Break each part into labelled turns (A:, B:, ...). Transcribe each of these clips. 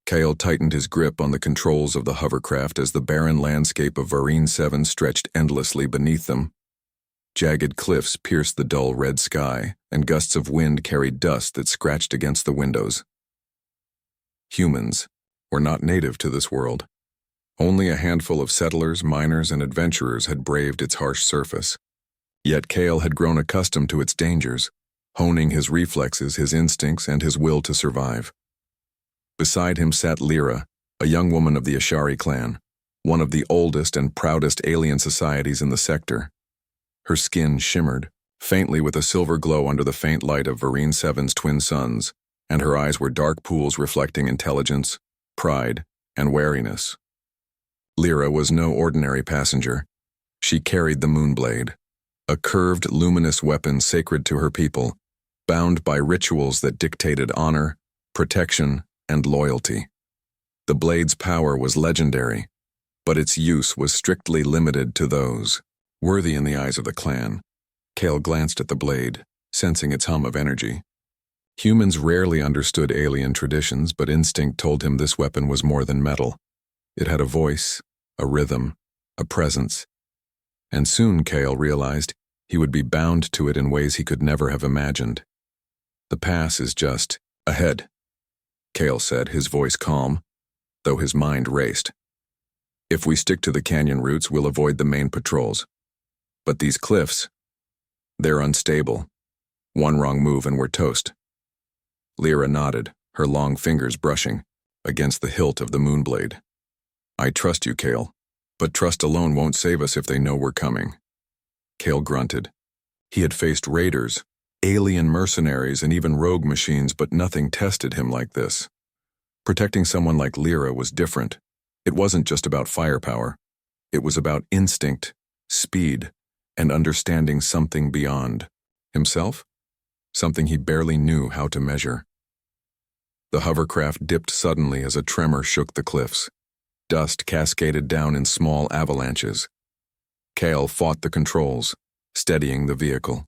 A: Kyle tightened his grip on the controls of the hovercraft as the barren landscape of Varine 7 stretched endlessly beneath them. Jagged cliffs pierced the dull red sky, and gusts of wind carried dust that scratched against the windows. Humans were not native to this world. Only a handful of settlers, miners, and adventurers had braved its harsh surface. Yet Kale had grown accustomed to its dangers, honing his reflexes, his instincts, and his will to survive. Beside him sat Lyra, a young woman of the Ashari clan, one of the oldest and proudest alien societies in the sector. Her skin shimmered, faintly with a silver glow under the faint light of Varine 7's twin suns, and her eyes were dark pools reflecting intelligence, pride, and wariness. Lyra was no ordinary passenger. She carried the Moonblade, a curved, luminous weapon sacred to her people, bound by rituals that dictated honor, protection, and loyalty. The blade's power was legendary, but its use was strictly limited to those worthy in the eyes of the clan. Kale glanced at the blade, sensing its hum of energy. Humans rarely understood alien traditions, but instinct told him this weapon was more than metal. It had a voice, a rhythm, a presence. And soon, Kale realized, he would be bound to it in ways he could never have imagined. The pass is just ahead, Kale said, his voice calm, though his mind raced. If we stick to the canyon routes, we'll avoid the main patrols. But these cliffs, they're unstable. One wrong move and we're toast. Lyra nodded, her long fingers brushing against the hilt of the Moonblade. I trust you, Kale, but trust alone won't save us if they know we're coming. Kale grunted. He had faced raiders, alien mercenaries, and even rogue machines, but nothing tested him like this. Protecting someone like Lyra was different. It wasn't just about firepower. It was about instinct, speed, and understanding something beyond himself, something he barely knew how to measure. The hovercraft dipped suddenly as a tremor shook the cliffs. Dust cascaded down in small avalanches. Kale fought the controls, steadying the vehicle.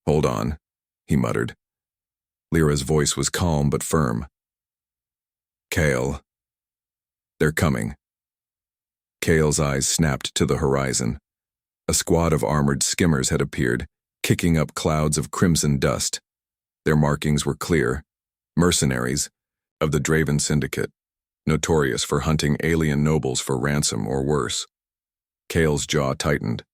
A: Hold on, he muttered. Lyra's voice was calm but firm. Kale. They're coming. Kale's eyes snapped to the horizon. A squad of armored skimmers had appeared, kicking up clouds of crimson dust. Their markings were clear. Mercenaries of the Draven Syndicate, notorious for hunting alien nobles for ransom or worse. Kale's jaw tightened.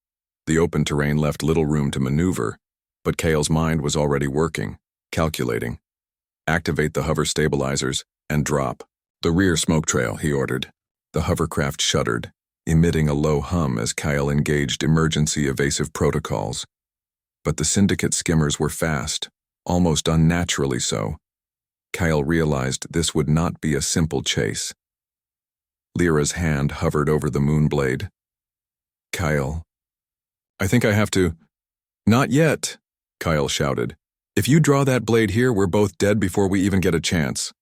A: The open terrain left little room to maneuver, but Kale's mind was already working, calculating. Activate the hover stabilizers and drop the rear smoke trail, he ordered. The hovercraft shuddered, emitting a low hum as Kyle engaged emergency evasive protocols. But the Syndicate skimmers were fast, almost unnaturally so. Kyle realized this would not be a simple chase. Lyra's hand hovered over the Moonblade. Kyle. I think I have to. Not yet, Kyle shouted. If you draw that blade here, we're both dead before we even get a chance.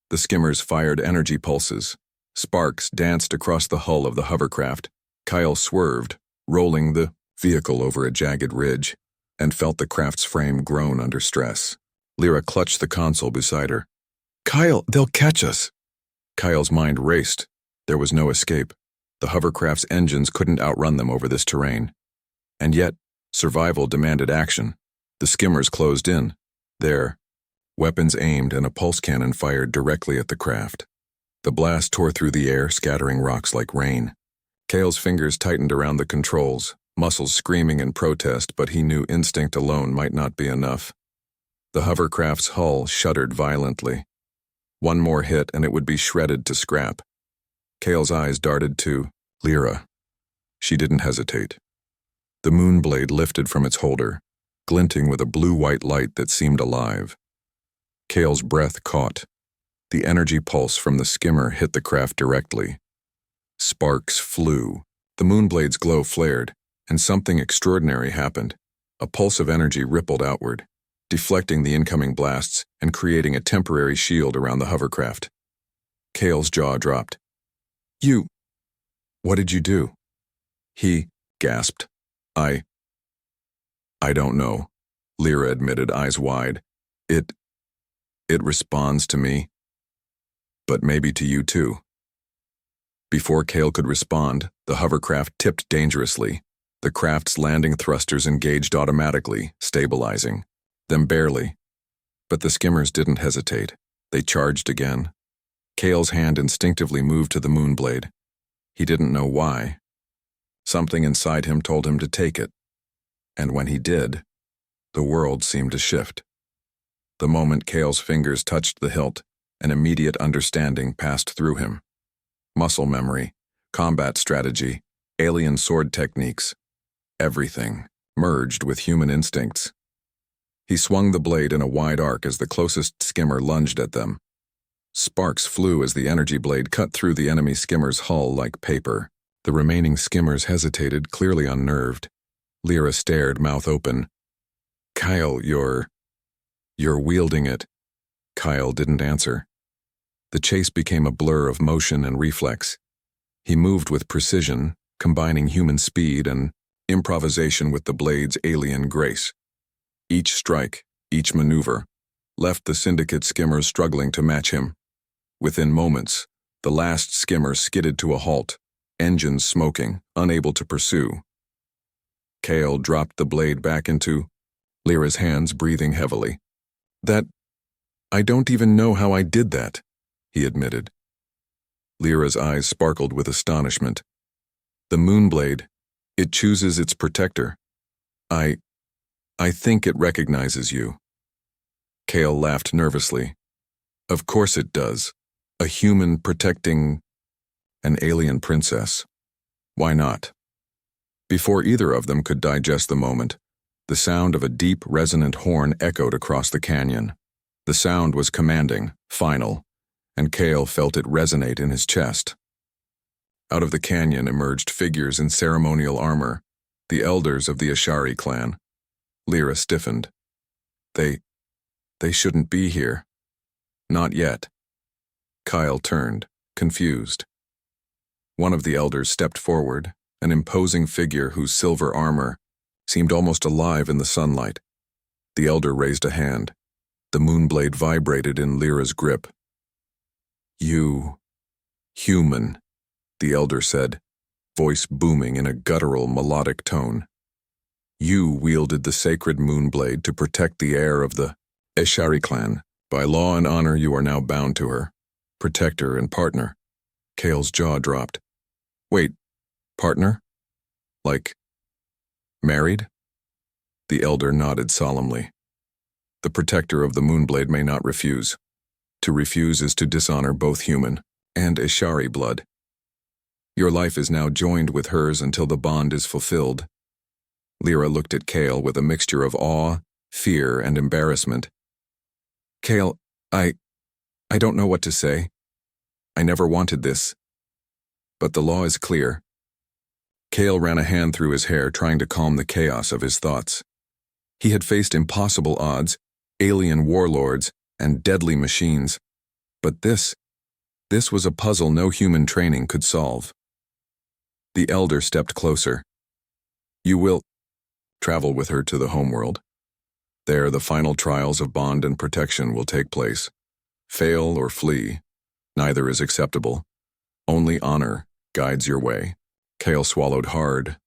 A: The skimmers fired energy pulses. Sparks danced across the hull of the hovercraft. Kyle swerved, rolling the vehicle over a jagged ridge, and felt the craft's frame groan under stress. Lyra clutched the console beside her. Kyle, they'll catch us. Kyle's mind raced. There was no escape. The hovercraft's engines couldn't outrun them over this terrain. And yet, survival demanded action. The skimmers closed in. There, weapons aimed and a pulse cannon fired directly at the craft. The blast tore through the air, scattering rocks like rain. Kale's fingers tightened around the controls, muscles screaming in protest, but he knew instinct alone might not be enough. The hovercraft's hull shuddered violently. One more hit and it would be shredded to scrap. Kale's eyes darted to Lyra. She didn't hesitate. The Moonblade lifted from its holder, glinting with a blue-white light that seemed alive. Kale's breath caught. The energy pulse from the skimmer hit the craft directly. Sparks flew. The Moonblade's glow flared, and something extraordinary happened. A pulse of energy rippled outward, deflecting the incoming blasts and creating a temporary shield around the hovercraft. Kale's jaw dropped. What did you do? He gasped. I don't know, Lyra admitted, eyes wide. It responds to me. but maybe to you too. Before Kale could respond, the hovercraft tipped dangerously. The craft's landing thrusters engaged automatically, stabilizing. Them barely. But the skimmers didn't hesitate. They charged again. Kale's hand instinctively moved to the moonblade. He didn't know why. Something inside him told him to take it. And when he did, the world seemed to shift. The moment Kale's fingers touched the hilt, an immediate understanding passed through him. Muscle memory, combat strategy, alien sword techniques, everything merged with human instincts. He swung the blade in a wide arc as the closest skimmer lunged at them. Sparks flew as the energy blade cut through the enemy skimmer's hull like paper. The remaining skimmers hesitated, clearly unnerved. Lyra stared, mouth open. "Kyle, you're wielding it." Kyle didn't answer. The chase became a blur of motion and reflex. He moved with precision, combining human speed and improvisation with the blade's alien grace. Each strike, each maneuver, left the syndicate skimmers struggling to match him. Within moments, the last skimmer skidded to a halt, engines smoking, unable to pursue. Kale dropped the blade back into Lyra's hands, breathing heavily. I don't even know how I did that," he admitted. Lyra's eyes sparkled with astonishment. "The moonblade, it chooses its protector. I think it recognizes you." Kale laughed nervously. "Of course it does. A human protecting an alien princess. Why not?" Before either of them could digest the moment, the sound of a deep, resonant horn echoed across the canyon. The sound was commanding, final, and Kale felt it resonate in his chest. Out of the canyon emerged figures in ceremonial armor, the elders of the Ashari clan. Lyra stiffened. They shouldn't be here. Not yet. Kyle turned, confused. One of the elders stepped forward, an imposing figure whose silver armor seemed almost alive in the sunlight. The elder raised a hand. The moonblade vibrated in Lyra's grip. "You, human," the elder said, voice booming in a guttural, melodic tone. "You wielded the sacred moonblade to protect the heir of the Ashari clan. By law and honor, you are now bound to her, protector and partner." Kale's jaw dropped. "Wait, partner? Like, married?" The elder nodded solemnly. "The protector of the moonblade may not refuse. To refuse is to dishonor both human and Ashari blood. Your life is now joined with hers until the bond is fulfilled." Lyra looked at Kale with a mixture of awe, fear, and embarrassment. "Kale, I don't know what to say. I never wanted this. But the law is clear." Kale ran a hand through his hair, trying to calm the chaos of his thoughts. He had faced impossible odds, alien warlords, and deadly machines. But this was a puzzle no human training could solve. The elder stepped closer. "You will travel with her to the homeworld. There, the final trials of bond and protection will take place. Fail or flee, neither is acceptable. Only honor guides your way." Kale swallowed hard.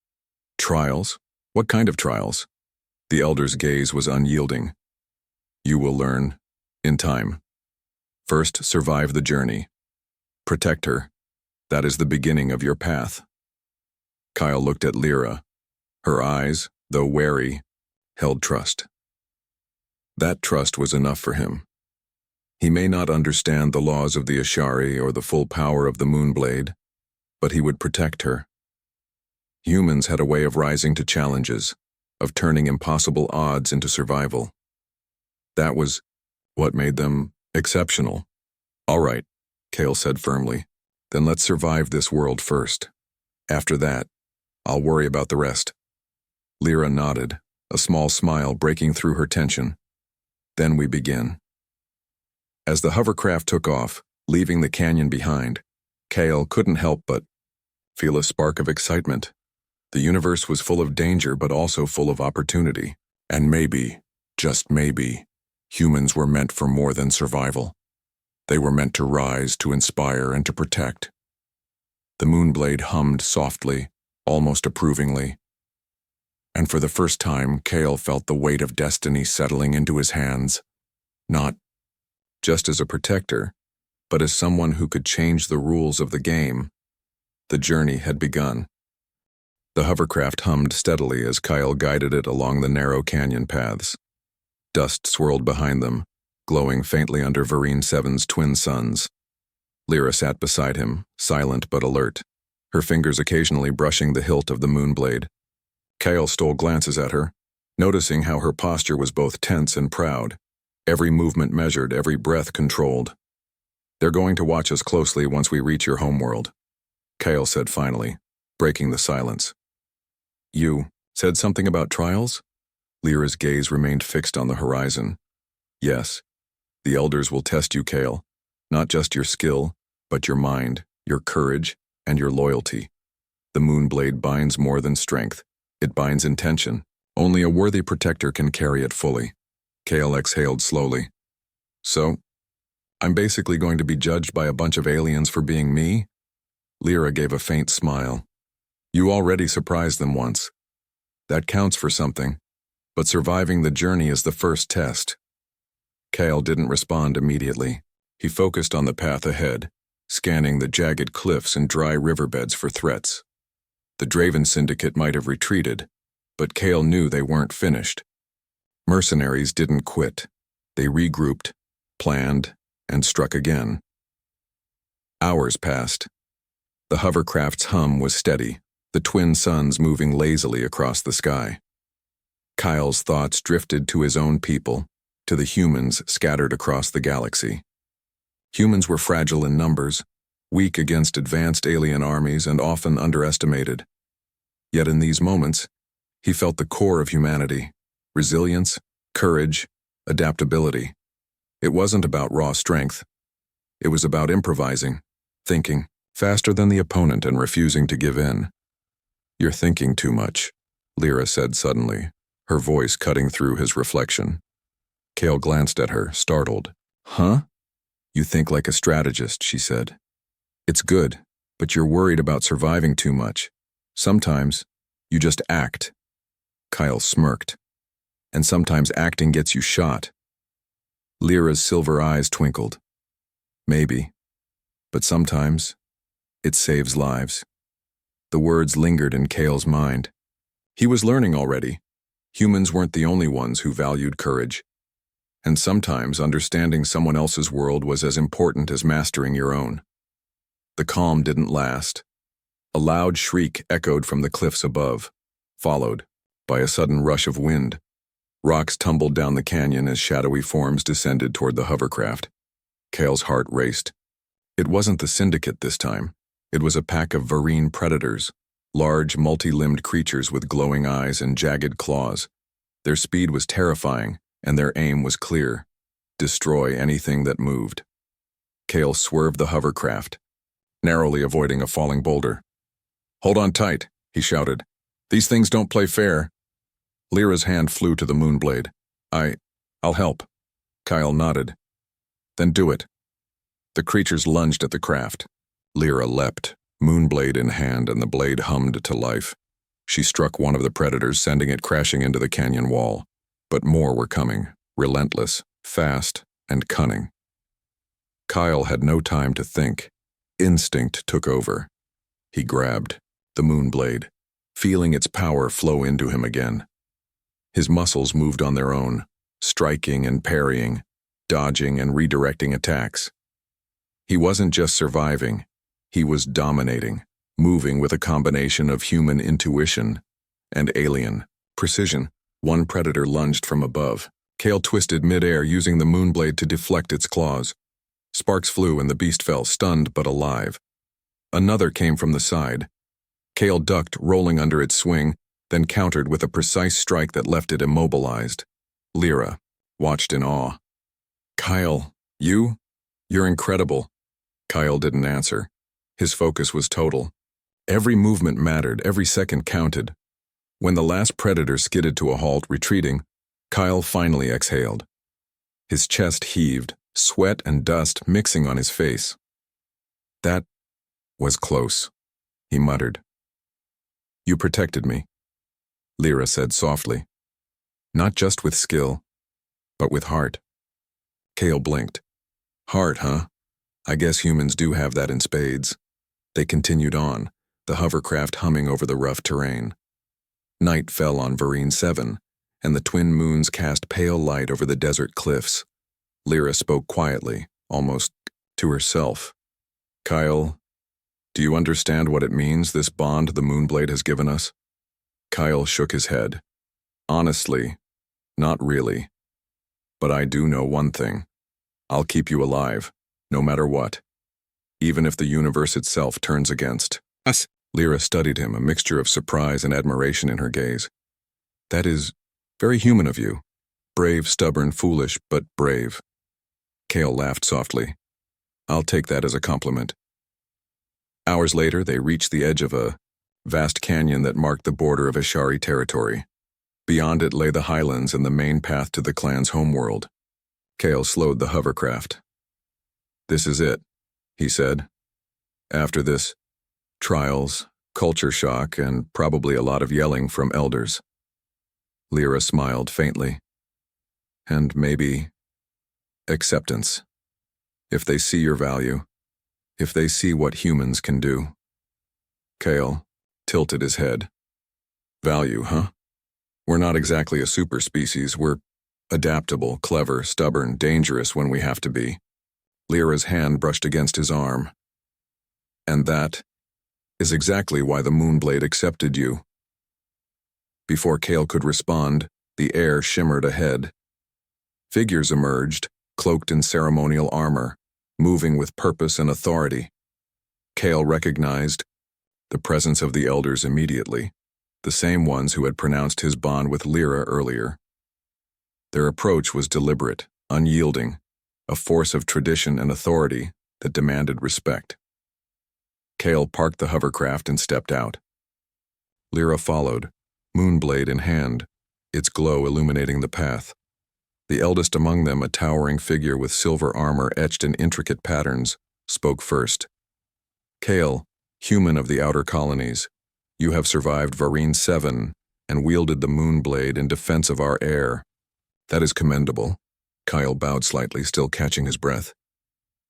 A: "Trials? What kind of trials?" The elder's gaze was unyielding. "You will learn, in time. First, survive the journey. Protect her. That is the beginning of your path." Kyle looked at Lyra. Her eyes, though wary, held trust. That trust was enough for him. He may not understand the laws of the Ashari or the full power of the Moonblade, but he would protect her. Humans had a way of rising to challenges, of turning impossible odds into survival. That was what made them exceptional. "All right," Kale said firmly. "Then let's survive this world first. After that, I'll worry about the rest." Lyra nodded, a small smile breaking through her tension. "Then we begin." As the hovercraft took off, leaving the canyon behind, Kale couldn't help but feel a spark of excitement. The universe was full of danger but also full of opportunity. And maybe, just maybe, humans were meant for more than survival. They were meant to rise, to inspire, and to protect. The Moonblade hummed softly, almost approvingly. And for the first time, Cale felt the weight of destiny settling into his hands. Not just as a protector, but as someone who could change the rules of the game. The journey had begun. The hovercraft hummed steadily as Kyle guided it along the narrow canyon paths. Dust swirled behind them, glowing faintly under Vereen 7's twin suns. Lyra sat beside him, silent but alert, her fingers occasionally brushing the hilt of the Moonblade. Kyle stole glances at her, noticing how her posture was both tense and proud, every movement measured, every breath controlled. "They're going to watch us closely once we reach your homeworld," Kyle said finally, breaking the silence. "You said something about trials?" Lyra's gaze remained fixed on the horizon. "Yes. The Elders will test you, Kale. Not just your skill, but your mind, your courage, and your loyalty. The Moonblade binds more than strength. It binds intention. Only a worthy protector can carry it fully." Kale exhaled slowly. "So, I'm basically going to be judged by a bunch of aliens for being me?" Lyra gave a faint smile. "You already surprised them once. That counts for something, but surviving the journey is the first test." Kale didn't respond immediately. He focused on the path ahead, scanning the jagged cliffs and dry riverbeds for threats. The Draven Syndicate might have retreated, but Kale knew they weren't finished. Mercenaries didn't quit. They regrouped, planned, and struck again. Hours passed. The hovercraft's hum was steady, the twin suns moving lazily across the sky. Kyle's thoughts drifted to his own people, to the humans scattered across the galaxy. Humans were fragile in numbers, weak against advanced alien armies and often underestimated. Yet in these moments, he felt the core of humanity: resilience, courage, adaptability. It wasn't about raw strength. It was about improvising, thinking faster than the opponent and refusing to give in. "You're thinking too much," Lyra said suddenly, her voice cutting through his reflection. Kale glanced at her, startled. "Huh?" "You think like a strategist," she said. "It's good, but you're worried about surviving too much. Sometimes, you just act." Kyle smirked. "And sometimes acting gets you shot." Lyra's silver eyes twinkled. "Maybe, but sometimes, it saves lives." The words lingered in Kale's mind. He was learning already. Humans weren't the only ones who valued courage. And sometimes understanding someone else's world was as important as mastering your own. The calm didn't last. A loud shriek echoed from the cliffs above, followed by a sudden rush of wind. Rocks tumbled down the canyon as shadowy forms descended toward the hovercraft. Kale's heart raced. It wasn't the Syndicate this time. It was a pack of Vereen predators, large, multi-limbed creatures with glowing eyes and jagged claws. Their speed was terrifying, and their aim was clear: destroy anything that moved. Kale swerved the hovercraft, narrowly avoiding a falling boulder. "Hold on tight," he shouted. "These things don't play fair." Lyra's hand flew to the Moonblade. I'll help." Kyle nodded. "Then do it." The creatures lunged at the craft. Lyra leapt, Moonblade in hand, and the blade hummed to life. She struck one of the predators, sending it crashing into the canyon wall. But more were coming, relentless, fast, and cunning. Kyle had no time to think. Instinct took over. He grabbed the Moonblade, feeling its power flow into him again. His muscles moved on their own, striking and parrying, dodging and redirecting attacks. He wasn't just surviving, he was dominating, moving with a combination of human intuition and alien precision. One predator lunged from above. Kale twisted midair, using the Moonblade to deflect its claws. Sparks flew and the beast fell, stunned but alive. Another came from the side. Kale ducked, rolling under its swing, then countered with a precise strike that left it immobilized. Lyra watched in awe. "Kyle, you're incredible." Kyle didn't answer. His focus was total. Every movement mattered, every second counted. When the last predator skidded to a halt, retreating, Kyle finally exhaled. His chest heaved, sweat and dust mixing on his face. That was close, he muttered. You protected me, Lyra said softly. Not just with skill, but with heart. Cale blinked. Heart, huh? I guess humans do have that in spades. They continued on, the hovercraft humming over the rough terrain. Night fell on Varine 7, and the twin moons cast pale light over the desert cliffs. Lyra spoke quietly, almost to herself. Kyle, do you understand what it means, this bond the Moonblade has given us? Kyle shook his head. Honestly, not really. But I do know one thing. I'll keep you alive, no matter what. Even if the universe itself turns against us. Lyra studied him, a mixture of surprise and admiration in her gaze. That is very human of you. Brave, stubborn, foolish, but brave. Cale laughed softly. I'll take that as a compliment. Hours later, they reached the edge of a vast canyon that marked the border of Ashari territory. Beyond it lay the highlands and the main path to the clan's homeworld. Cale slowed the hovercraft. This is it, he said. After this, trials, culture shock, and probably a lot of yelling from elders. Lyra smiled faintly. And maybe acceptance. If they see your value, if they see what humans can do. Cale tilted his head. Value, huh? We're not exactly a super species. We're adaptable, clever, stubborn, dangerous when we have to be. Lyra's hand brushed against his arm. And that is exactly why the Moonblade accepted you. Before Cale could respond, the air shimmered ahead. Figures emerged, cloaked in ceremonial armor, moving with purpose and authority. Cale recognized the presence of the elders immediately, the same ones who had pronounced his bond with Lyra earlier. Their approach was deliberate, unyielding, a force of tradition and authority that demanded respect. Cale parked the hovercraft and stepped out. Lyra followed, Moonblade in hand, its glow illuminating the path. The eldest among them, a towering figure with silver armor etched in intricate patterns, spoke first. Cale, human of the outer colonies, you have survived Varine 7 and wielded the Moonblade in defense of our heir. That is commendable. Kyle bowed slightly, still catching his breath.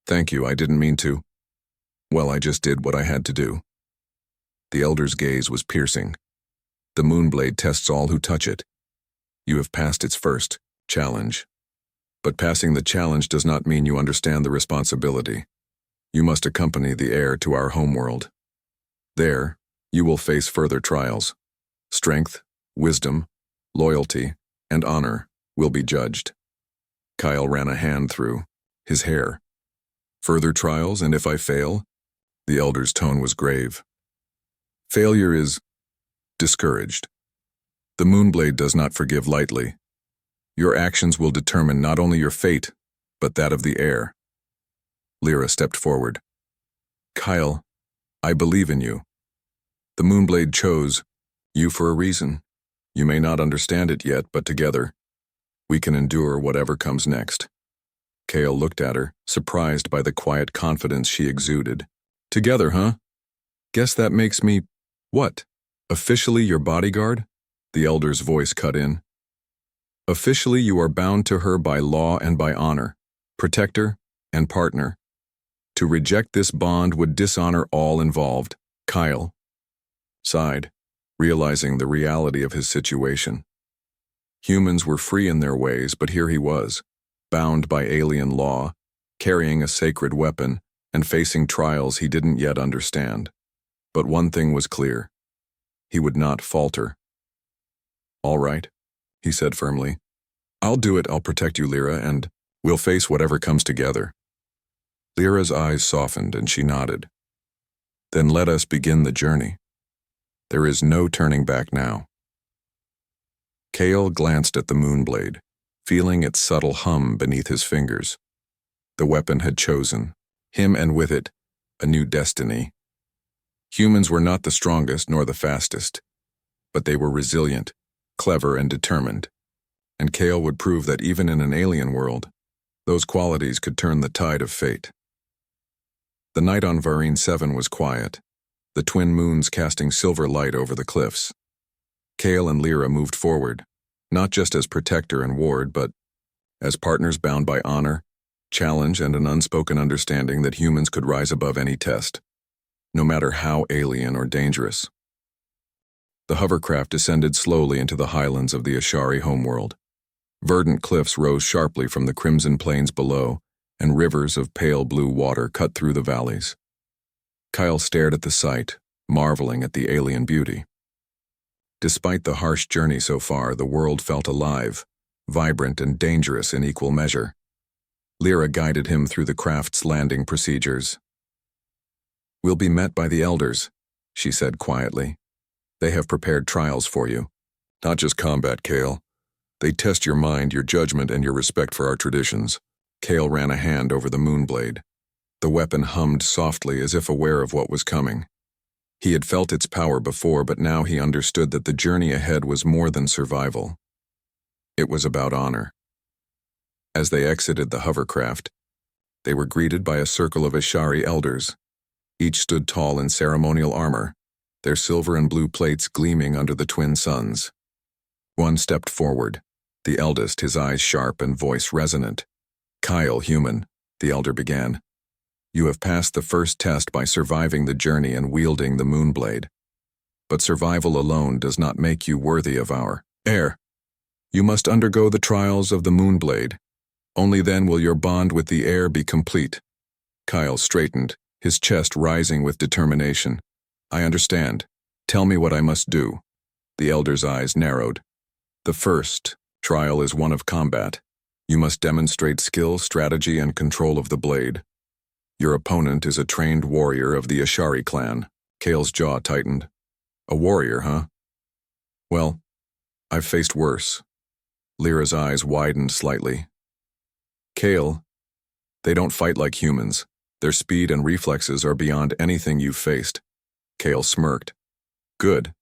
A: Thank you, I didn't mean to. Well, I just did what I had to do. The elder's gaze was piercing. The Moonblade tests all who touch it. You have passed its first challenge. But passing the challenge does not mean you understand the responsibility. You must accompany the heir to our homeworld. There, you will face further trials. Strength, wisdom, loyalty, and honor will be judged. Kyle ran a hand through his hair. Further trials, and if I fail? The elder's tone was grave. Failure is discouraged. The Moonblade does not forgive lightly. Your actions will determine not only your fate, but that of the heir. Lyra stepped forward. Kyle, I believe in you. The Moonblade chose you for a reason. You may not understand it yet, but together, we can endure whatever comes next. Cale looked at her, surprised by the quiet confidence she exuded. Together, huh? Guess that makes me, what? Officially your bodyguard? The elder's voice cut in. Officially you are bound to her by law and by honor, protector and partner. To reject this bond would dishonor all involved. Kyle sighed, realizing the reality of his situation. Humans were free in their ways, but here he was, bound by alien law, carrying a sacred weapon, and facing trials he didn't yet understand. But one thing was clear. He would not falter. All right, he said firmly. I'll do it, I'll protect you, Lyra, and we'll face whatever comes together. Lyra's eyes softened and she nodded. Then let us begin the journey. There is no turning back now. Cale glanced at the Moonblade, feeling its subtle hum beneath his fingers. The weapon had chosen, him and with it, a new destiny. Humans were not the strongest nor the fastest, but they were resilient, clever, and determined. And Cale would prove that even in an alien world, Those qualities could turn the tide of fate. The night on Varine 7 was quiet, the twin moons casting silver light over the cliffs. Kale and Lyra moved forward, not just as protector and ward, but as partners bound by honor, challenge, and an unspoken understanding that humans could rise above any test, no matter how alien or dangerous. The hovercraft descended slowly into the highlands of the Ashari homeworld. Verdant cliffs rose sharply from the crimson plains below, and rivers of pale blue water cut through the valleys. Kyle stared at the sight, marveling at the alien beauty. Despite the harsh journey so far, the world felt alive, vibrant and dangerous in equal measure. Lyra guided him through the craft's landing procedures. "We'll be met by the elders," she said quietly. "They have prepared trials for you. Not just combat, Kale. They test your mind, your judgment, and your respect for our traditions." Kale ran a hand over the moonblade. The weapon hummed softly as if aware of what was coming. He had felt its power before, but now he understood that the journey ahead was more than survival. It was about honor. As they exited the hovercraft, they were greeted by a circle of Ashari elders. Each stood tall in ceremonial armor, their silver and blue plates gleaming under the twin suns. One stepped forward, the eldest, his eyes sharp and voice resonant. "Kyle, human," the elder began. "You have passed the first test by surviving the journey and wielding the moonblade. But survival alone does not make you worthy of our heir. You must undergo the trials of the moonblade. Only then will your bond with the heir be complete." Kyle straightened, his chest rising with determination. "I understand. Tell me what I must do." The elder's eyes narrowed. "The first trial is one of combat. You must demonstrate skill, strategy, and control of the blade. Your opponent is a trained warrior of the Ashari clan." Kale's jaw tightened. "A warrior, huh? Well, I've faced worse." Lyra's eyes widened slightly. "Kale, they don't fight like humans. Their speed and reflexes are beyond anything you've faced." Kale smirked. "Good.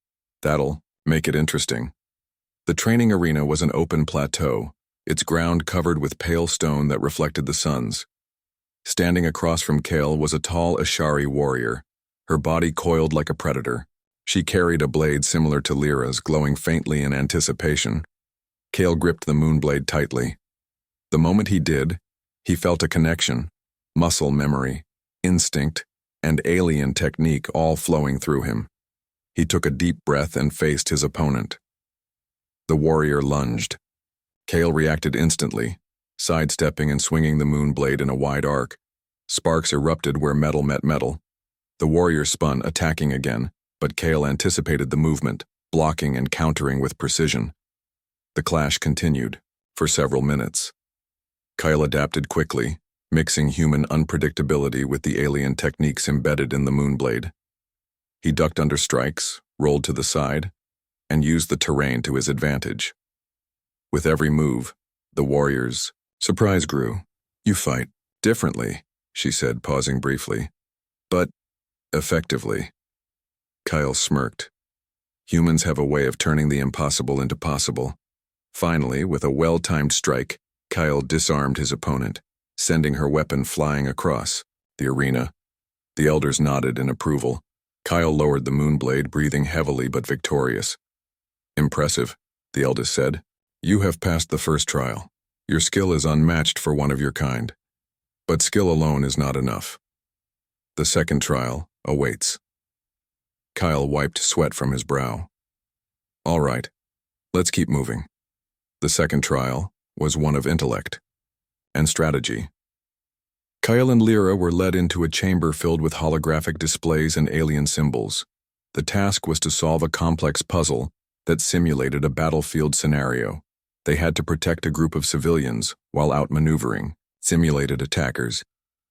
A: That'll make it interesting." The training arena was an open plateau, its ground covered with pale stone that reflected the suns. Standing across from Kale was a tall Ashari warrior, her body coiled like a predator. She carried a blade similar to Lyra's, glowing faintly in anticipation. Kale gripped the moonblade tightly. The moment he did, he felt a connection, muscle memory, instinct, and alien technique all flowing through him. He took a deep breath and faced his opponent. The warrior lunged. Kale reacted instantly, sidestepping and swinging the moonblade in a wide arc. Sparks erupted where metal met metal. The warrior spun, attacking again, but Kale anticipated the movement, blocking and countering with precision. The clash continued, for several minutes. Kyle adapted quickly, mixing human unpredictability with the alien techniques embedded in the moonblade. He ducked under strikes, rolled to the side, and used the terrain to his advantage. With every move, the warrior's surprise grew. "You fight differently," she said, pausing briefly. "But effectively." Kyle smirked. Humans have a way of turning the impossible into possible. Finally, with a well-timed strike, Kyle disarmed his opponent, sending her weapon flying across the arena. The elders nodded in approval. Kyle lowered the moonblade, breathing heavily but victorious. "Impressive," the eldest said. "You have passed the first trial. Your skill is unmatched for one of your kind. But skill alone is not enough. The second trial awaits." Kyle wiped sweat from his brow. "All right, let's keep moving." The second trial was one of intellect and strategy. Kyle and Lyra were led into a chamber filled with holographic displays and alien symbols. The task was to solve a complex puzzle that simulated a battlefield scenario. They had to protect a group of civilians while outmaneuvering simulated attackers.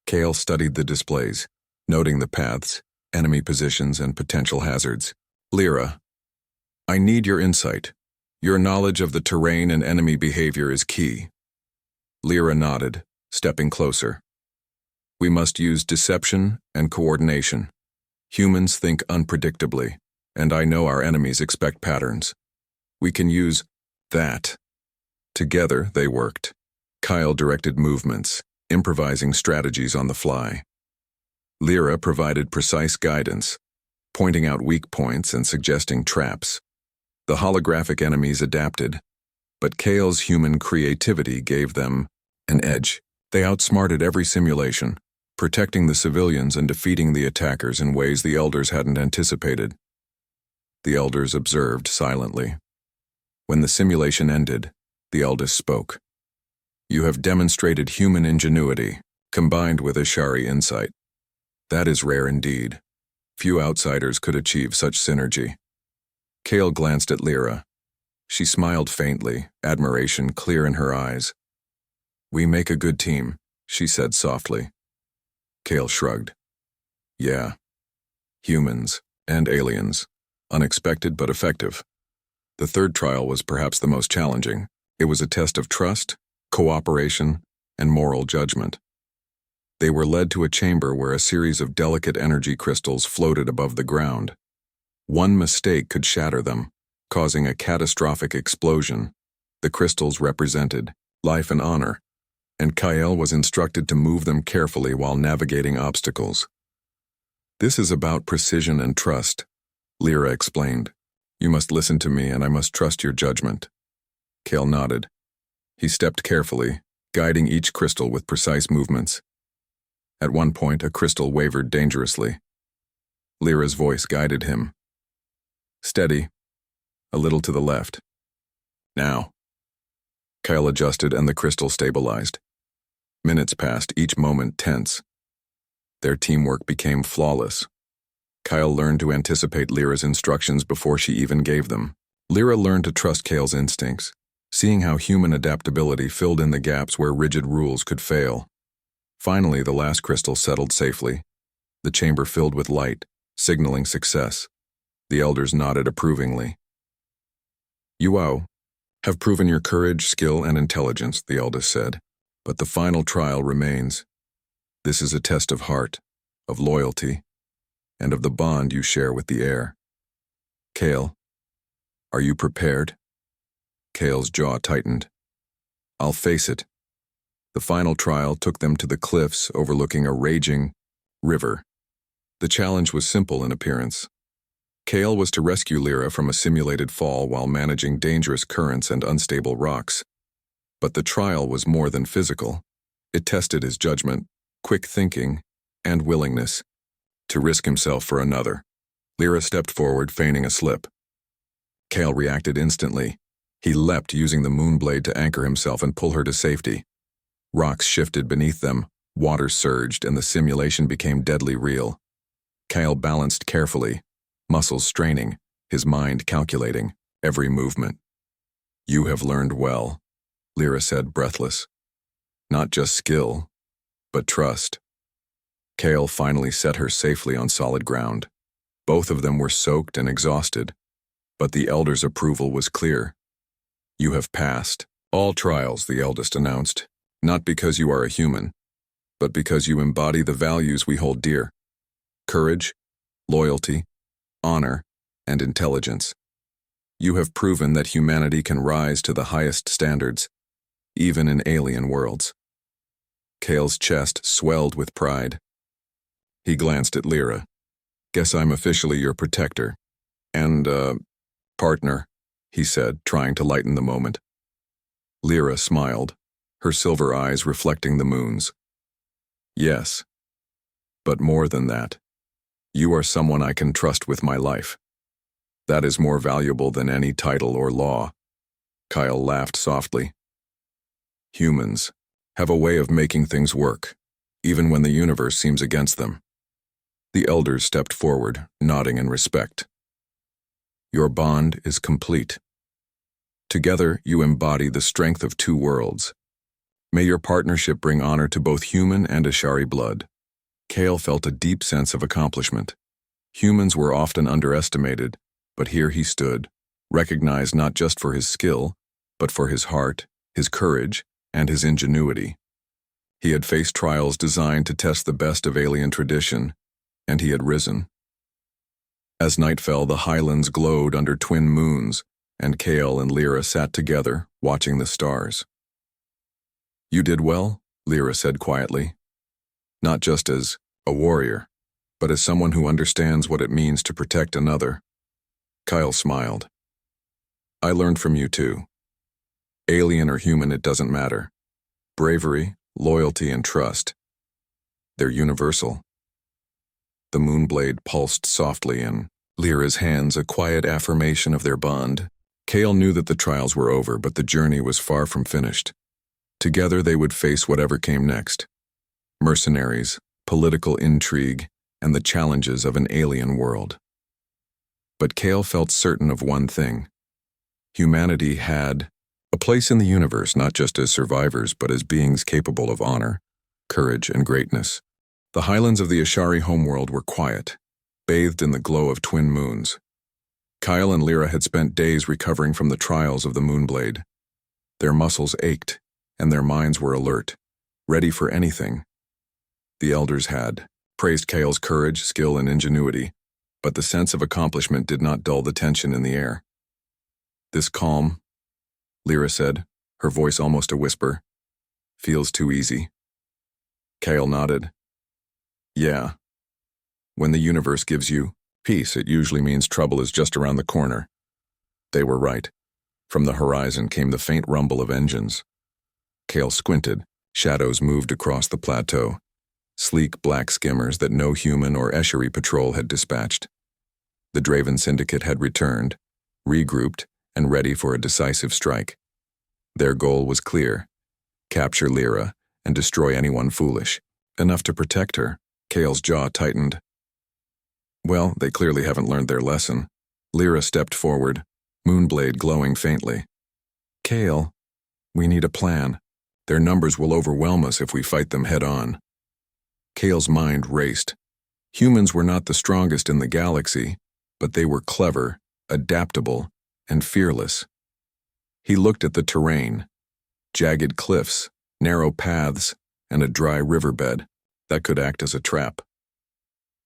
A: Kale studied the displays, noting the paths, enemy positions, and potential hazards. "Lyra, I need your insight. Your knowledge of the terrain and enemy behavior is key." Lyra nodded, stepping closer. "We must use deception and coordination. Humans think unpredictably, and I know our enemies expect patterns. We can use that." Together they worked. Kyle directed movements, improvising strategies on the fly. Lyra provided precise guidance, pointing out weak points and suggesting traps. The holographic enemies adapted, but Kale's human creativity gave them an edge. They outsmarted every simulation, protecting the civilians and defeating the attackers in ways the elders hadn't anticipated. The elders observed silently. When the simulation ended, the eldest spoke. "You have demonstrated human ingenuity, combined with Ashari insight. That is rare indeed. Few outsiders could achieve such synergy." Kale glanced at Lyra. She smiled faintly, admiration clear in her eyes. "We make a good team," she said softly. Kale shrugged. "Yeah. Humans and aliens. Unexpected but effective." The third trial was perhaps the most challenging. It was a test of trust, cooperation, and moral judgment. They were led to a chamber where a series of delicate energy crystals floated above the ground. One mistake could shatter them, causing a catastrophic explosion. The crystals represented life and honor, and Kyle was instructed to move them carefully while navigating obstacles. "This is about precision and trust," Lyra explained. "You must listen to me and I must trust your judgment." Kale nodded. He stepped carefully, guiding each crystal with precise movements. At one point, a crystal wavered dangerously. Lyra's voice guided him. "Steady. A little to the left. Now." Kyle adjusted and the crystal stabilized. Minutes passed, each moment tense. Their teamwork became flawless. Kyle learned to anticipate Lyra's instructions before she even gave them. Lyra learned to trust Kale's instincts, seeing how human adaptability filled in the gaps where rigid rules could fail. Finally, the last crystal settled safely. The chamber filled with light, signaling success. The elders nodded approvingly. "You have proven your courage, skill, and intelligence," the eldest said. "But the final trial remains. This is a test of heart, of loyalty, and of the bond you share with the heir. Kale, are you prepared?" Kale's jaw tightened. "I'll face it." The final trial took them to the cliffs overlooking a raging river. The challenge was simple in appearance. Kale was to rescue Lyra from a simulated fall while managing dangerous currents and unstable rocks. But the trial was more than physical. It tested his judgment, quick thinking, and willingness to risk himself for another. Lyra stepped forward, feigning a slip. Kale reacted instantly. He leapt, using the moonblade to anchor himself and pull her to safety. Rocks shifted beneath them, water surged, and the simulation became deadly real. Kale balanced carefully, muscles straining, his mind calculating every movement. "You have learned well," Lyra said, breathless. "Not just skill, but trust." Kale finally set her safely on solid ground. Both of them were soaked and exhausted, but the elder's approval was clear. "You have passed all trials," the eldest announced, "not because you are a human, but because you embody the values we hold dear: courage, loyalty, honor, and intelligence. You have proven that humanity can rise to the highest standards, even in alien worlds." Kale's chest swelled with pride. He glanced at Lyra. "Guess I'm officially your protector. And, partner," he said, trying to lighten the moment. Lyra smiled, her silver eyes reflecting the moon's. "Yes. But more than that. You are someone I can trust with my life. That is more valuable than any title or law." Kyle laughed softly. "Humans have a way of making things work, even when the universe seems against them." The elders stepped forward, nodding in respect. "Your bond is complete. Together, you embody the strength of two worlds. May your partnership bring honor to both human and Ashari blood." Kale felt a deep sense of accomplishment. Humans were often underestimated, but here he stood, recognized not just for his skill, but for his heart, his courage, and his ingenuity. He had faced trials designed to test the best of alien tradition, and he had risen. As night fell, the highlands glowed under twin moons, and Kale and Lyra sat together, watching the stars. You did well, Lyra said quietly. Not just as a warrior, but as someone who understands what it means to protect another. Kyle smiled. I learned from you too. Alien or human, it doesn't matter. Bravery, loyalty, and trust. They're universal. The moonblade pulsed softly in Lyra's hands, a quiet affirmation of their bond. Kale knew that the trials were over, but the journey was far from finished. Together they would face whatever came next. Mercenaries, political intrigue, and the challenges of an alien world. But Kale felt certain of one thing. Humanity had a place in the universe, not just as survivors, but as beings capable of honor, courage, and greatness. The highlands of the Ashari homeworld were quiet, bathed in the glow of twin moons. Kyle and Lyra had spent days recovering from the trials of the Moonblade. Their muscles ached, and their minds were alert, ready for anything. The elders had praised Kale's courage, skill, and ingenuity, but the sense of accomplishment did not dull the tension in the air. This calm, Lyra said, her voice almost a whisper, feels too easy. Kale nodded. Yeah. When the universe gives you peace, it usually means trouble is just around the corner. They were right. From the horizon came the faint rumble of engines. Kale squinted. Shadows moved across the plateau, sleek black skimmers that no human or Eshari patrol had dispatched. The Draven Syndicate had returned, regrouped, and ready for a decisive strike. Their goal was clear: capture Lyra and destroy anyone foolish enough to protect her. Kale's jaw tightened. Well, they clearly haven't learned their lesson. Lyra stepped forward, moonblade glowing faintly. Kale, we need a plan. Their numbers will overwhelm us if we fight them head-on. Kale's mind raced. Humans were not the strongest in the galaxy, but they were clever, adaptable, and fearless. He looked at the terrain: jagged cliffs, narrow paths, and a dry riverbed that could act as a trap.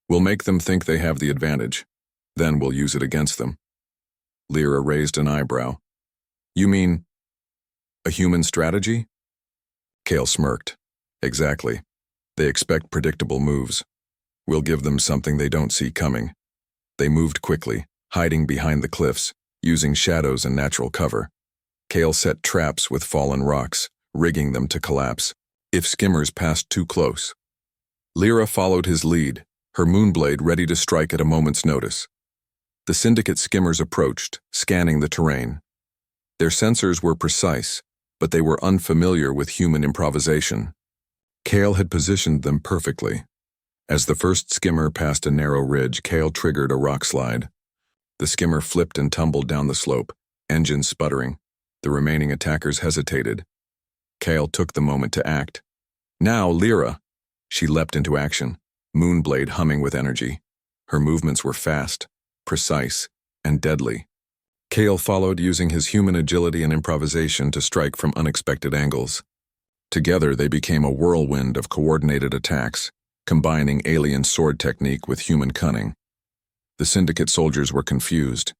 A: We'll make them think they have the advantage. Then we'll use it against them. Lyra raised an eyebrow. You mean a human strategy? Kale smirked. Exactly. They expect predictable moves. We'll give them something they don't see coming. They moved quickly, hiding behind the cliffs, using shadows and natural cover. Kale set traps with fallen rocks, rigging them to collapse if skimmers passed too close. Lyra followed his lead, her moonblade ready to strike at a moment's notice. The Syndicate skimmers approached, scanning the terrain. Their sensors were precise, but they were unfamiliar with human improvisation. Kale had positioned them perfectly. As the first skimmer passed a narrow ridge, Kale triggered a rock slide. The skimmer flipped and tumbled down the slope, engines sputtering. The remaining attackers hesitated. Kale took the moment to act. Now, Lyra! She leapt into action, moonblade humming with energy. Her movements were fast, precise, and deadly. Kale followed, using his human agility and improvisation to strike from unexpected angles. Together, they became a whirlwind of coordinated attacks, combining alien sword technique with human cunning. The Syndicate soldiers were confused.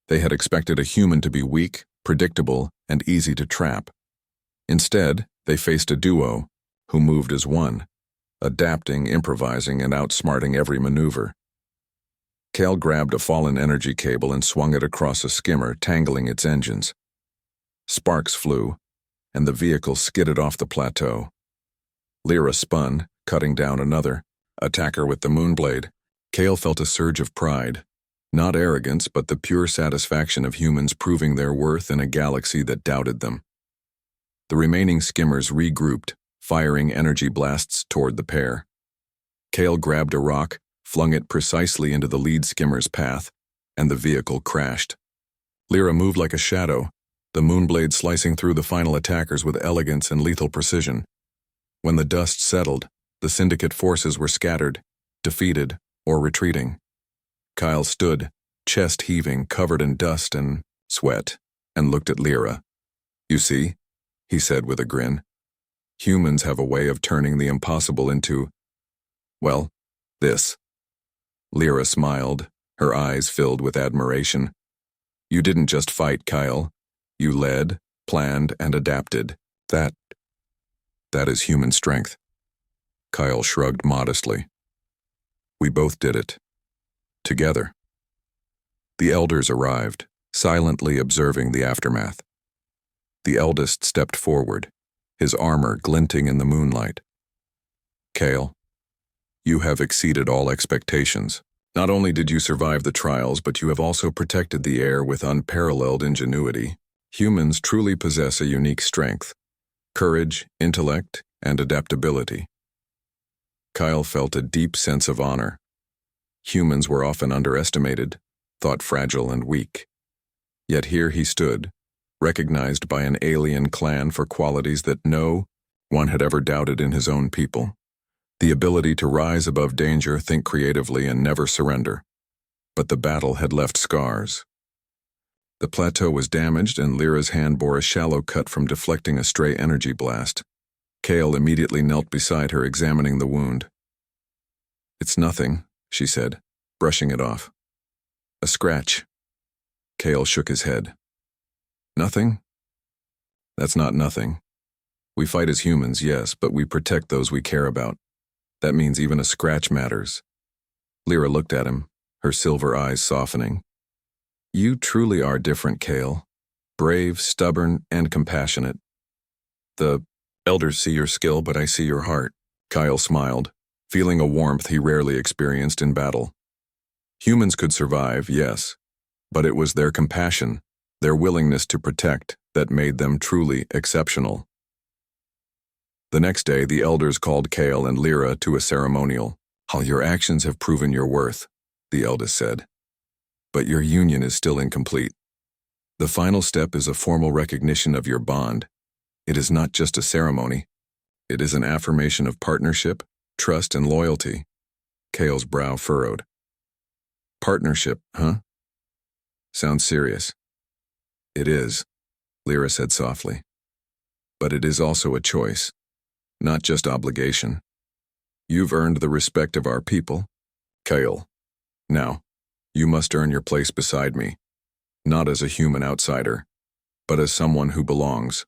A: They had expected a human to be weak, predictable, and easy to trap. Instead, they faced a duo who moved as one, adapting, improvising, and outsmarting every maneuver. Kale grabbed a fallen energy cable and swung it across a skimmer, tangling its engines. Sparks flew, and the vehicle skidded off the plateau. Lyra spun, cutting down another attacker with the moonblade. Kale felt a surge of pride, not arrogance, but the pure satisfaction of humans proving their worth in a galaxy that doubted them. The remaining skimmers regrouped, firing energy blasts toward the pair. Kale grabbed a rock, flung it precisely into the lead skimmer's path, and the vehicle crashed. Lyra moved like a shadow, the moonblade slicing through the final attackers with elegance and lethal precision. When the dust settled, the Syndicate forces were scattered, defeated, or retreating. Kyle stood, chest heaving, covered in dust and sweat, and looked at Lyra. You see, he said with a grin. Humans have a way of turning the impossible into, well, this. Lyra smiled, her eyes filled with admiration. You didn't just fight, Kyle. You led, planned, and adapted. That That is human strength. Kyle shrugged modestly. We both did it. Together. The elders arrived, silently observing the aftermath. The eldest stepped forward, his armor glinting in the moonlight. Kale, you have exceeded all expectations. Not only did you survive the trials, but you have also protected the heir with unparalleled ingenuity. Humans truly possess a unique strength, courage, intellect, and adaptability. Kyle felt a deep sense of honor. Humans were often underestimated, thought fragile and weak. Yet here he stood, recognized by an alien clan for qualities that no one had ever doubted in his own people. The ability to rise above danger, think creatively, and never surrender. But the battle had left scars. The plateau was damaged, and Lyra's hand bore a shallow cut from deflecting a stray energy blast. Kale immediately knelt beside her, examining the wound. It's nothing, she said, brushing it off. A scratch. Kale shook his head. Nothing? That's not nothing. We fight as humans, yes, but we protect those we care about. That means even a scratch matters. Lyra looked at him, her silver eyes softening. You truly are different, Kale. Brave, stubborn, and compassionate. The elders see your skill, but I see your heart. Kyle smiled, feeling a warmth he rarely experienced in battle. Humans could survive, yes, but it was their compassion, their willingness to protect, that made them truly exceptional. The next day, the elders called Kale and Lyra to a ceremonial. Your actions have proven your worth, the eldest said. But your union is still incomplete. The final step is a formal recognition of your bond. It is not just a ceremony. It is an affirmation of partnership, trust, and loyalty. Kale's brow furrowed. Partnership, huh? Sounds serious. It is, Lyra said softly. But it is also a choice. Not just obligation. You've earned the respect of our people, Kale. Now, you must earn your place beside me, not as a human outsider, but as someone who belongs.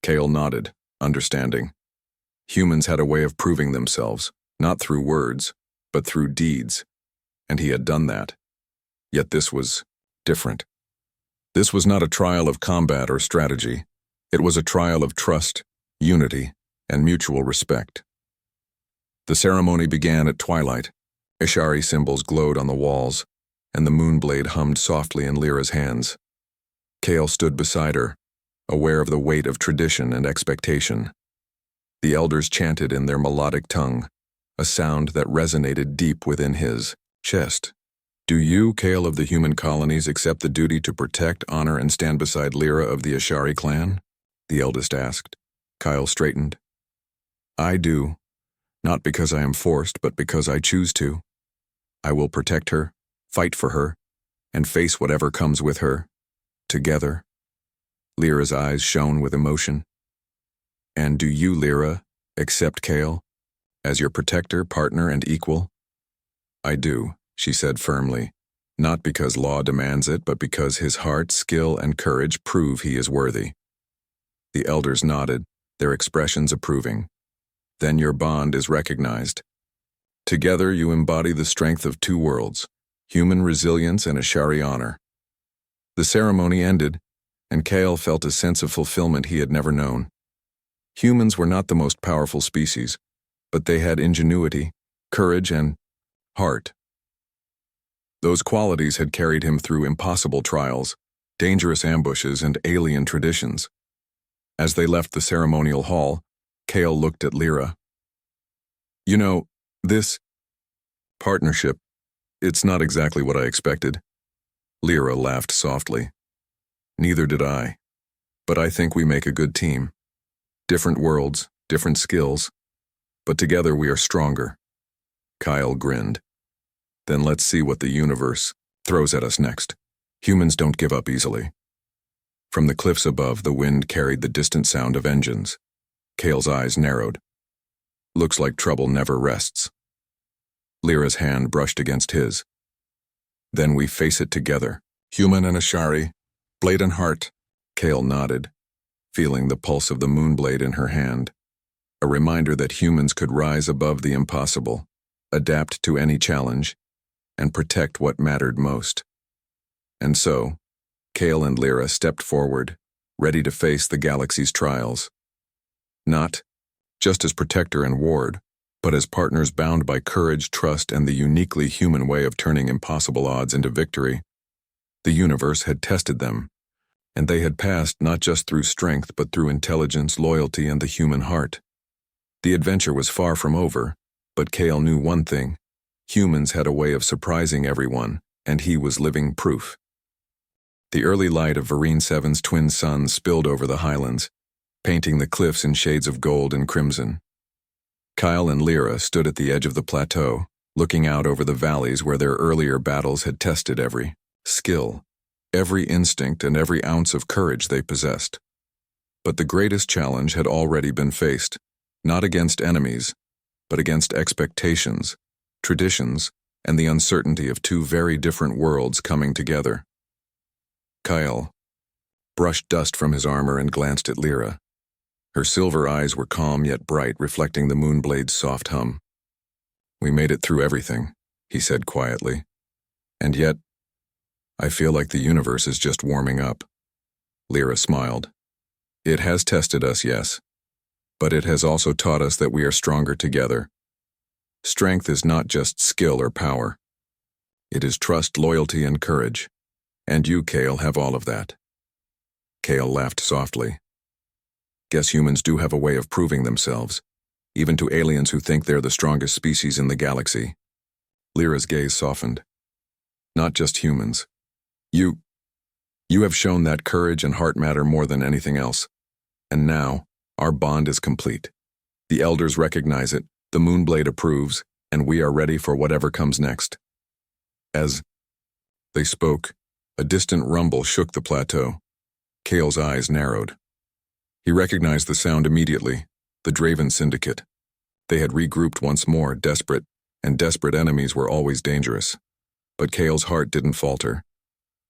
A: Kale nodded, understanding. Humans had a way of proving themselves, not through words, but through deeds, and he had done that. Yet this was different. This was not a trial of combat or strategy. It was a trial of trust, unity, and mutual respect. The ceremony began at twilight. Ishari symbols glowed on the walls, and the moonblade hummed softly in Lyra's hands. Kale stood beside her, aware of the weight of tradition and expectation. The elders chanted in their melodic tongue, a sound that resonated deep within his chest. Do you, Kale of the human colonies, accept the duty to protect, honor, and stand beside Lyra of the Ishari clan? The eldest asked. Kyle straightened. I do, not because I am forced, but because I choose to. I will protect her, fight for her, and face whatever comes with her, together. Lyra's eyes shone with emotion. And do you, Lyra, accept Kale as your protector, partner, and equal? I do, she said firmly, not because law demands it, but because his heart, skill, and courage prove he is worthy. The elders nodded, their expressions approving. Then your bond is recognized. Together you embody the strength of two worlds, human resilience and Ishari honor. The ceremony ended, and Kale felt a sense of fulfillment he had never known. Humans were not the most powerful species, but they had ingenuity, courage, and heart. Those qualities had carried him through impossible trials, dangerous ambushes, and alien traditions. As they left the ceremonial hall, Kale looked at Lyra. You know, this partnership, it's not exactly what I expected. Lyra laughed softly. Neither did I. But I think we make a good team. Different worlds, different skills, but together we are stronger. Kyle grinned. Then let's see what the universe throws at us next. Humans don't give up easily. From the cliffs above, the wind carried the distant sound of engines. Kale's eyes narrowed. Looks like trouble never rests. Lyra's hand brushed against his. Then we face it together, human and Ishari, blade and heart. Kale nodded, feeling the pulse of the moonblade in her hand. a reminder that humans could rise above the impossible, adapt to any challenge, and protect what mattered most. And so, Kale and Lyra stepped forward, ready to face the galaxy's trials. Not just as protector and ward, but as partners bound by courage, trust, and the uniquely human way of turning impossible odds into victory. The universe had tested them, and they had passed not just through strength but through intelligence, loyalty, and the human heart. The adventure was far from over, but Kale knew one thing: humans had a way of surprising everyone, and he was living proof. The early light of Vereen 7's twin suns spilled over the highlands, painting the cliffs in shades of gold and crimson. Kyle and Lyra stood at the edge of the plateau, looking out over the valleys where their earlier battles had tested every skill, every instinct, and every ounce of courage they possessed. But the greatest challenge had already been faced, not against enemies, but against expectations, traditions, and the uncertainty of two very different worlds coming together. Kyle brushed dust from his armor and glanced at Lyra. Her silver eyes were calm yet bright, reflecting the Moonblade's soft hum. "We made it through everything," he said quietly. "And yet, I feel like the universe is just warming up." Lyra smiled. "It has tested us, yes, but it has also taught us that we are stronger together. Strength is not just skill or power. It is trust, loyalty, and courage. And you, Kale, have all of that." Kale laughed softly. "Guess humans do have a way of proving themselves, even to aliens who think they're the strongest species in the galaxy." Lyra's gaze softened. "Not just humans. You have shown that courage and heart matter more than anything else. And now, our bond is complete. The Elders recognize it, the Moonblade approves, and we are ready for whatever comes next." As they spoke, a distant rumble shook the plateau. Kale's eyes narrowed. He recognized the sound immediately: the Draven Syndicate. They had regrouped once more, desperate, and desperate enemies were always dangerous. But Kale's heart didn't falter.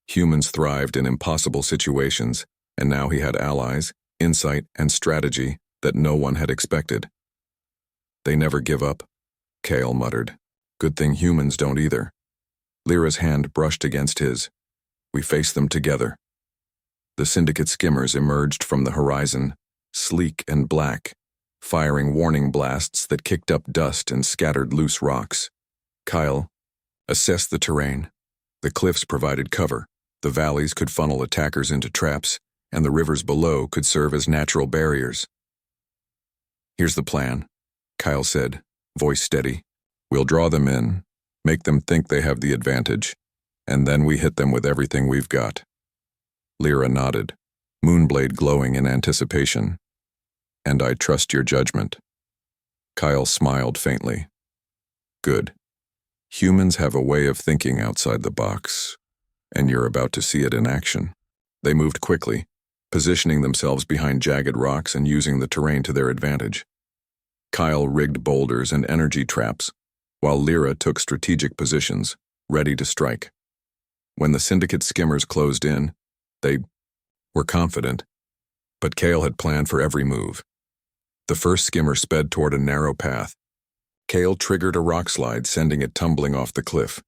A: Humans thrived in impossible situations, and now he had allies, insight, and strategy that no one had expected. "They never give up," Kale muttered. "Good thing humans don't either." Lyra's hand brushed against his. "We face them together." The Syndicate skimmers emerged from the horizon, sleek and black, firing warning blasts that kicked up dust and scattered loose rocks. Kyle assessed the terrain. The cliffs provided cover, the valleys could funnel attackers into traps, and the rivers below could serve as natural barriers. "Here's the plan," Kyle said, voice steady. "We'll draw them in, make them think they have the advantage, and then we hit them with everything we've got." Lyra nodded, Moonblade glowing in anticipation. "And I trust your judgment." Kyle smiled faintly. "Good. Humans have a way of thinking outside the box, and you're about to see it in action." They moved quickly, positioning themselves behind jagged rocks and using the terrain to their advantage. Kyle rigged boulders and energy traps, while Lyra took strategic positions, ready to strike. When the Syndicate skimmers closed in, they were confident, but Kale had planned for every move. The first skimmer sped toward a narrow path. Kale triggered a rock slide, sending it tumbling off the cliff.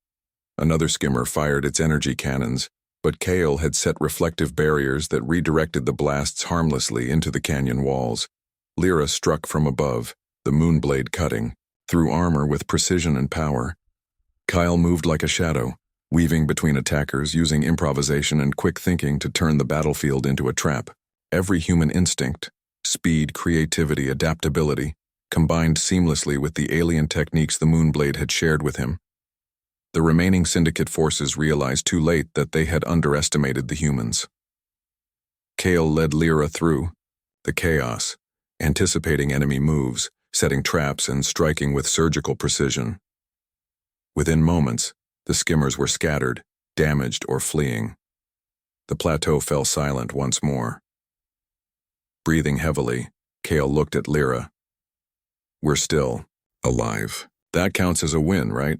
A: Another skimmer fired its energy cannons, but Kale had set reflective barriers that redirected the blasts harmlessly into the canyon walls. Lyra struck from above, the Moonblade cutting through armor with precision and power. Kyle moved like a shadow, weaving between attackers, using improvisation and quick thinking to turn the battlefield into a trap. Every human instinct, speed, creativity, adaptability, combined seamlessly with the alien techniques the Moonblade had shared with him. The remaining Syndicate forces realized too late that they had underestimated the humans. Kale led Lyra through the chaos, anticipating enemy moves, setting traps, and striking with surgical precision. Within moments, the skimmers were scattered, damaged, or fleeing. The plateau fell silent once more. Breathing heavily, Kale looked at Lyra. "We're still alive. That counts as a win, right?"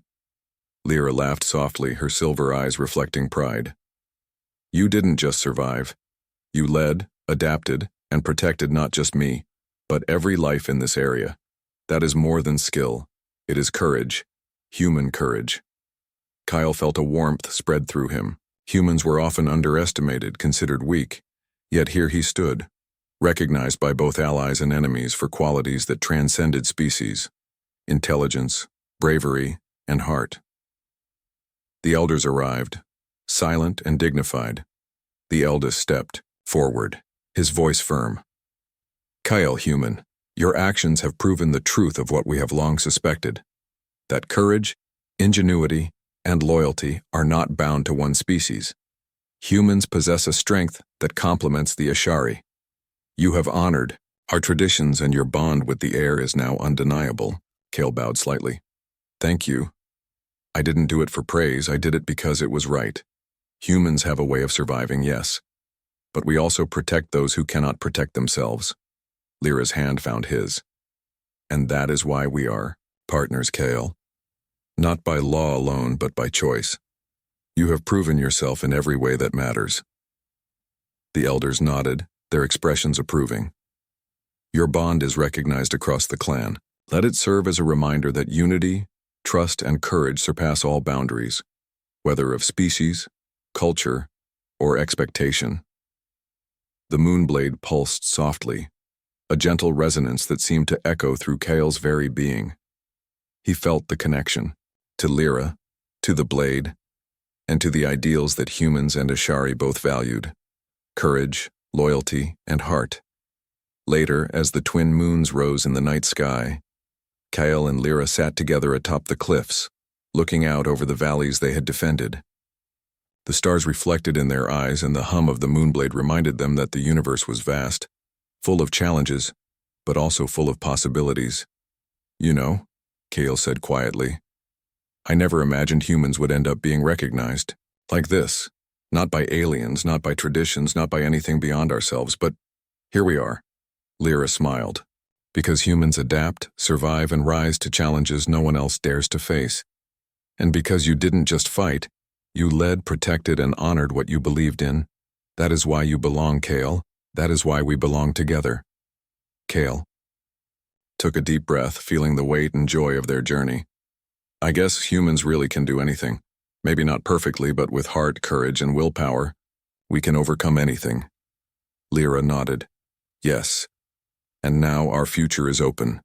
A: Lyra laughed softly, her silver eyes reflecting pride. "You didn't just survive. You led, adapted, and protected not just me, But every life in this area, that is more than skill. It is courage, human courage. Kyle felt a warmth spread through him. Humans were often underestimated, considered weak. Yet here he stood, recognized by both allies and enemies for qualities that transcended species: intelligence, bravery, and heart. The elders arrived, silent and dignified. The eldest stepped forward, his voice firm. "Kyle, human, your actions have proven the truth of what we have long suspected, that courage, ingenuity, and loyalty are not bound to one species. Humans possess a strength that complements the Ashari. You have honored our traditions, and your bond with the air is now undeniable." Kale bowed slightly. "Thank you. I didn't do it for praise, I did it because it was right. Humans have a way of surviving, yes. But we also protect those who cannot protect themselves." Lyra's hand found his. "And that is why we are partners, Kale. Not by law alone, but by choice. You have proven yourself in every way that matters." The elders nodded, their expressions approving. "Your bond is recognized across the clan. Let it serve as a reminder that unity, trust, and courage surpass all boundaries, whether of species, culture, or expectation." The moonblade pulsed softly, a gentle resonance that seemed to echo through Kale's very being. He felt the connection, to Lyra, to the blade, and to the ideals that humans and Ashari both valued: courage, loyalty, and heart. Later, as the twin moons rose in the night sky, Kale and Lyra sat together atop the cliffs, looking out over the valleys they had defended. The stars reflected in their eyes, and the hum of the moonblade reminded them that the universe was vast, full of challenges, but also full of possibilities. "You know," Kale said quietly, "I never imagined humans would end up being recognized like this. Not by aliens, not by traditions, not by anything beyond ourselves, but here we are." Lyra smiled. "Because humans adapt, survive, and rise to challenges no one else dares to face. And because you didn't just fight, you led, protected, and honored what you believed in. That is why you belong, Kale. That is why we belong together." Kale took a deep breath, feeling the weight and joy of their journey. "I guess humans really can do anything. Maybe not perfectly, but with heart, courage, and willpower, we can overcome anything." Lyra nodded. "Yes. And now our future is open.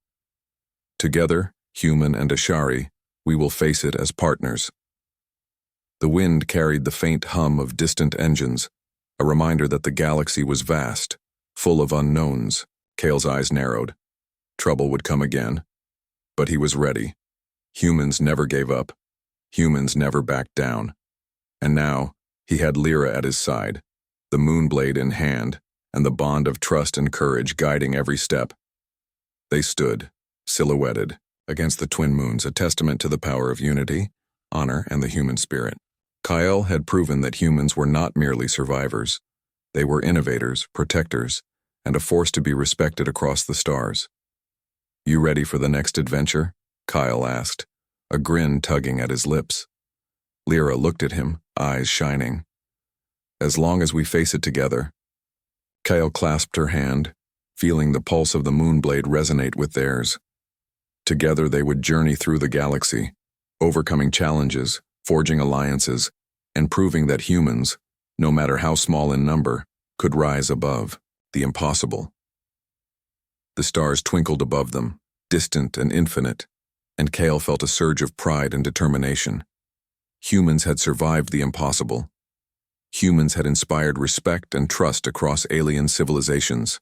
A: Together, human and Ashari, we will face it as partners." The wind carried the faint hum of distant engines, a reminder that the galaxy was vast, full of unknowns. Kale's eyes narrowed. Trouble would come again. But he was ready. Humans never gave up. Humans never backed down. And now, he had Lyra at his side, the moonblade in hand, and the bond of trust and courage guiding every step. They stood, silhouetted, against the twin moons, a testament to the power of unity, honor, and the human spirit. Kyle had proven that humans were not merely survivors. They were innovators, protectors, and a force to be respected across the stars. "You ready for the next adventure?" Kyle asked, a grin tugging at his lips. Lyra looked at him, eyes shining. "As long as we face it together." Kyle clasped her hand, feeling the pulse of the moonblade resonate with theirs. Together they would journey through the galaxy, overcoming challenges, forging alliances, and proving that humans, no matter how small in number, could rise above the impossible. The stars twinkled above them, distant and infinite, and Kale felt a surge of pride and determination. Humans had survived the impossible. Humans had inspired respect and trust across alien civilizations.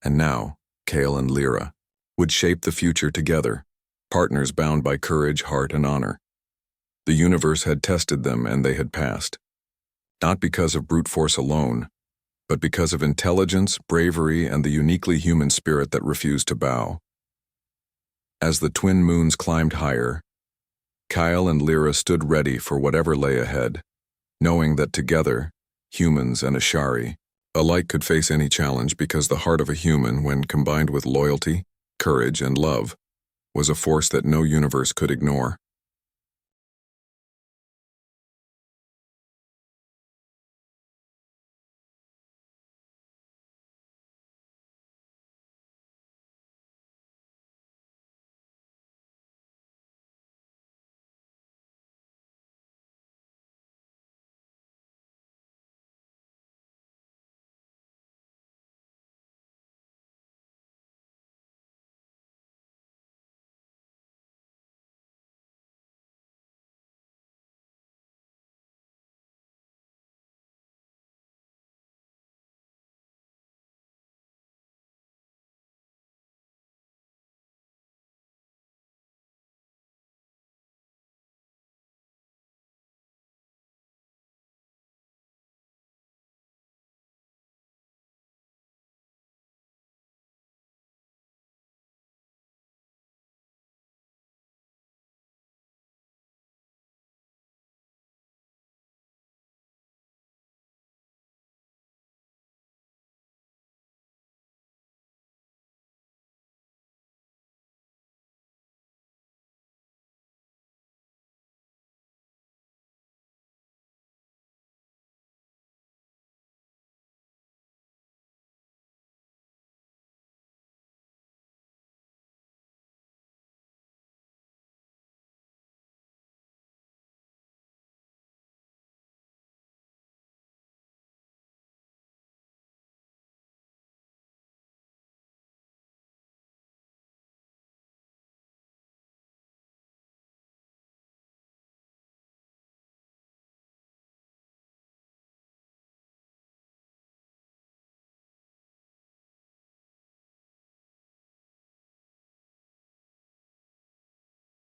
A: And now, Kale and Lyra would shape the future together, partners bound by courage, heart, and honor. The universe had tested them, and they had passed. Not because of brute force alone, but because of intelligence, bravery, and the uniquely human spirit that refused to bow. As the twin moons climbed higher, Kyle and Lyra stood ready for whatever lay ahead, knowing that together, humans and Ashari alike could face any challenge, because the heart of a human, when combined with loyalty, courage, and love, was a force that no universe could ignore.